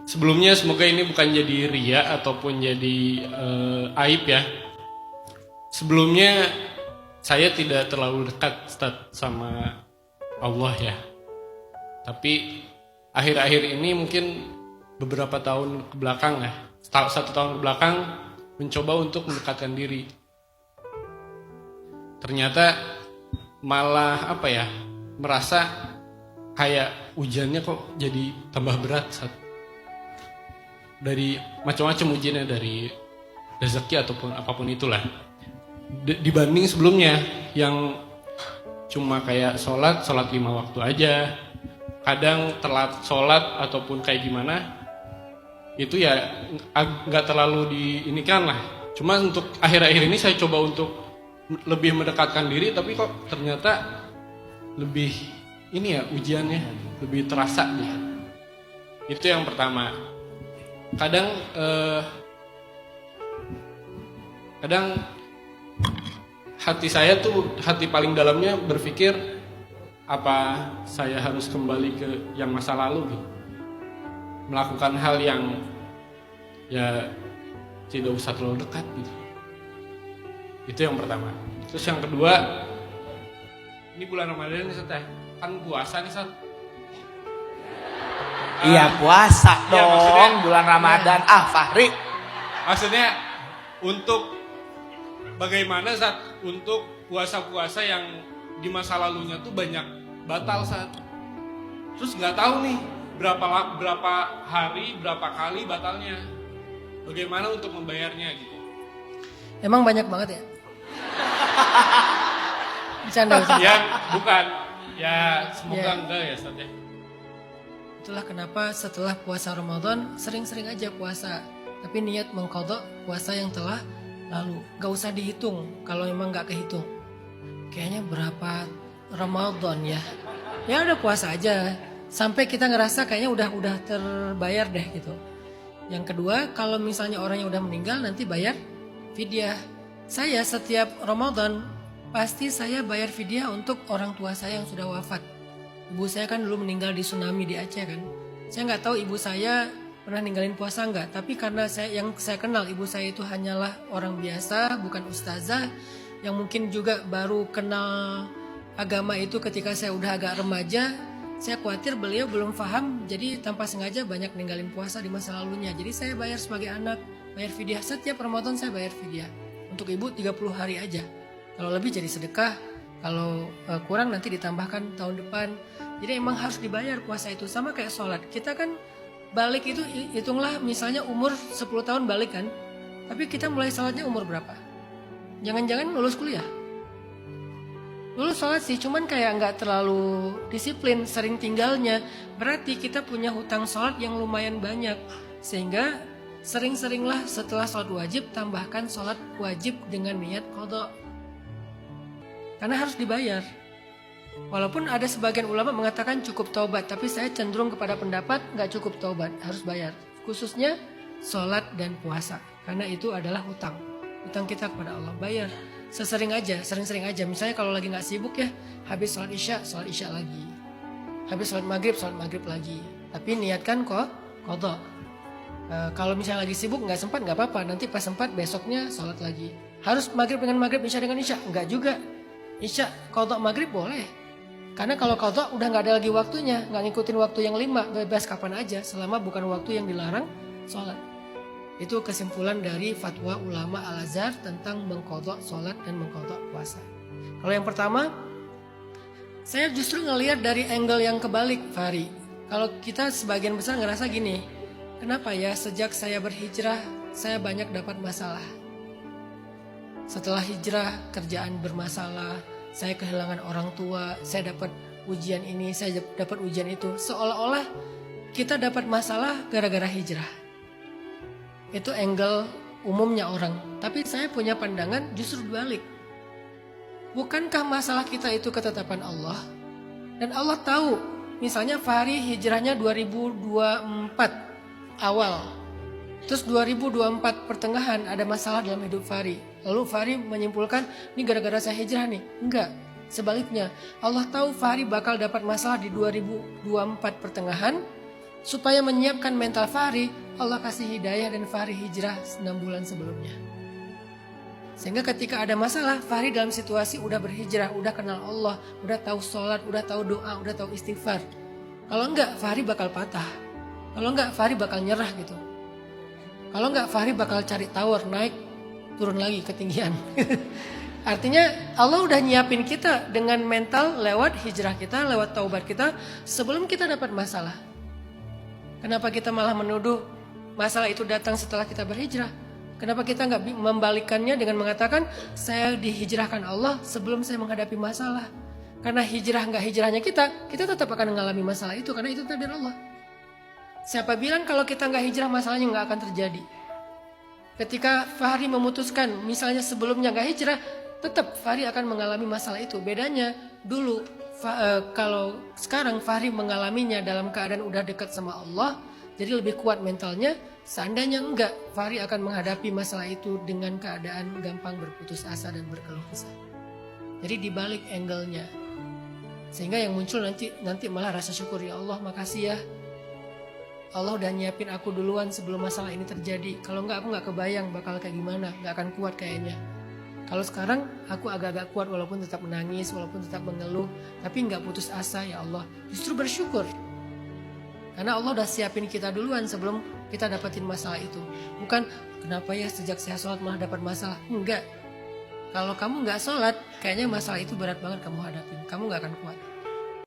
Sebelumnya semoga ini bukan jadi ria ataupun jadi aib ya. Sebelumnya saya tidak terlalu dekat Ustaz sama Allah ya. Tapi akhir-akhir ini mungkin beberapa tahun ke belakang ya, 1 tahun ke belakang mencoba untuk mendekatkan diri. Ternyata malah merasa kayak ujiannya kok jadi tambah berat saat dari macam-macam ujiannya, dari rezeki ataupun apapun itulah. Dibanding sebelumnya yang cuma kayak sholat 5 waktu aja, kadang telat sholat ataupun kayak gimana, itu ya nggak terlalu diinikan lah. Cuma untuk akhir-akhir ini saya coba untuk lebih mendekatkan diri, tapi kok ternyata lebih ini ya ujiannya lebih terasa gitu. Itu yang pertama. Kadang hati saya tuh, hati paling dalamnya berpikir apa saya harus kembali ke yang masa lalu gitu. Melakukan hal yang ya tidak usah terlalu dekat gitu. Itu yang pertama. Terus yang kedua, ini bulan Ramadan nih Sat, kan puasa nih Sat. Iya puasa dong, bulan Ramadan. Fahri. Maksudnya untuk bagaimana Sat, untuk puasa-puasa yang di masa lalunya tuh banyak batal Sat. Terus nggak tahu nih berapa hari, berapa kali batalnya. Bagaimana untuk membayarnya gitu. Emang banyak banget ya? Bercanda. Ya bukan. Ya semoga Ya. enggak ya Sat ya. Itulah kenapa setelah puasa Ramadan sering-sering aja puasa. Tapi niat mengqadha puasa yang telah lalu. Gak usah dihitung kalau memang gak kehitung. Kayaknya berapa Ramadan ya. Ya udah puasa aja. Sampai kita ngerasa kayaknya udah terbayar deh gitu. Yang kedua, kalau misalnya orangnya udah meninggal nanti bayar fidyah. Saya setiap Ramadan pasti saya bayar fidyah untuk orang tua saya yang sudah wafat. Ibu saya kan dulu meninggal di tsunami di Aceh kan. Saya nggak tahu ibu saya pernah ninggalin puasa nggak. Tapi karena yang saya kenal ibu saya itu hanyalah orang biasa, bukan ustazah. Yang mungkin juga baru kenal agama itu ketika saya udah agak remaja. Saya khawatir beliau belum paham. Jadi tanpa sengaja banyak ninggalin puasa di masa lalunya. Jadi saya bayar sebagai anak, bayar fidyah. Setiap Ramadan saya bayar fidyah. Untuk ibu 30 hari aja. Kalau lebih jadi sedekah. Kalau kurang nanti ditambahkan tahun depan. Jadi emang harus dibayar puasa itu. Sama kayak sholat. Kita kan balik itu hitunglah misalnya umur 10 tahun balik kan. Tapi kita mulai sholatnya umur berapa? Jangan-jangan lulus kuliah. Lulus sholat sih cuman kayak nggak terlalu disiplin. Sering tinggalnya. Berarti kita punya hutang sholat yang lumayan banyak. Sehingga sering-seringlah setelah sholat wajib tambahkan sholat wajib dengan niat qadha. Karena harus dibayar. Walaupun ada sebagian ulama mengatakan cukup taubat, tapi saya cenderung kepada pendapat nggak cukup taubat, harus bayar. Khususnya sholat dan puasa, karena itu adalah hutang. Hutang kita kepada Allah, bayar. Sering-sering aja. Misalnya kalau lagi nggak sibuk ya, habis sholat isya lagi. Habis sholat maghrib lagi. Tapi niatkan qadha. Kalau misalnya lagi sibuk nggak sempat nggak apa-apa, nanti pas sempat besoknya sholat lagi. Harus maghrib dengan maghrib, isya dengan isya, nggak juga. Isya qadha maghrib boleh. Karena kalau qadha udah nggak ada lagi waktunya, nggak ngikutin waktu yang 5, bebas kapan aja selama bukan waktu yang dilarang sholat. Itu kesimpulan dari fatwa ulama Al-Azhar tentang mengqadha sholat dan mengqadha puasa. Kalau yang pertama, saya justru ngelihat dari angle yang kebalik, Fahri. Kalau kita sebagian besar ngerasa gini, kenapa ya sejak saya berhijrah saya banyak dapat masalah. Setelah hijrah, kerjaan bermasalah, saya kehilangan orang tua, saya dapat ujian ini, saya dapat ujian itu. Seolah-olah kita dapat masalah gara-gara hijrah. Itu angle umumnya orang. Tapi saya punya pandangan justru balik. Bukankah masalah kita itu ketetapan Allah? Dan Allah tahu, misalnya Fahri hijrahnya 2024 awal. Terus 2024 pertengahan ada masalah dalam hidup Fahri. Lalu Fahri menyimpulkan, ini gara-gara saya hijrah nih. Enggak, sebaliknya. Allah tahu Fahri bakal dapat masalah di 2024 pertengahan. Supaya menyiapkan mental Fahri, Allah kasih hidayah dan Fahri hijrah 6 bulan sebelumnya. Sehingga ketika ada masalah, Fahri dalam situasi udah berhijrah, udah kenal Allah, udah tahu sholat, udah tahu doa, udah tahu istighfar. Kalau enggak, Fahri bakal patah. Kalau enggak, Fahri bakal nyerah gitu. Kalau enggak, Fahri bakal cari tower, naik, turun lagi ketinggian. Artinya Allah udah nyiapin kita dengan mental lewat hijrah kita, lewat taubat kita sebelum kita dapat masalah. Kenapa kita malah menuduh masalah itu datang setelah kita berhijrah? Kenapa kita nggak membalikannya dengan mengatakan saya dihijrahkan Allah sebelum saya menghadapi masalah? Karena hijrah nggak hijrahnya kita tetap akan mengalami masalah itu karena itu takdir Allah. Siapa bilang kalau kita nggak hijrah masalahnya nggak akan terjadi? Ketika Fahri memutuskan misalnya sebelumnya nggak hijrah, tetap Fahri akan mengalami masalah itu. Bedanya dulu kalau sekarang Fahri mengalaminya dalam keadaan udah dekat sama Allah, jadi lebih kuat mentalnya. Seandainya enggak, Fahri akan menghadapi masalah itu dengan keadaan gampang berputus asa dan berkeluh kesah. Jadi dibalik angle-nya, sehingga yang muncul nanti malah rasa syukur, ya Allah makasih ya, Allah udah nyiapin aku duluan sebelum masalah ini terjadi. Kalau enggak aku nggak kebayang bakal kayak gimana, nggak akan kuat kayaknya. Kalau sekarang aku agak-agak kuat walaupun tetap menangis, walaupun tetap mengeluh, tapi nggak putus asa ya Allah. Justru bersyukur. Karena Allah udah siapin kita duluan sebelum kita dapetin masalah itu. Bukan kenapa ya sejak saya sholat malah dapat masalah. Enggak. Kalau kamu nggak sholat, kayaknya masalah itu berat banget kamu hadapin. Kamu nggak akan kuat.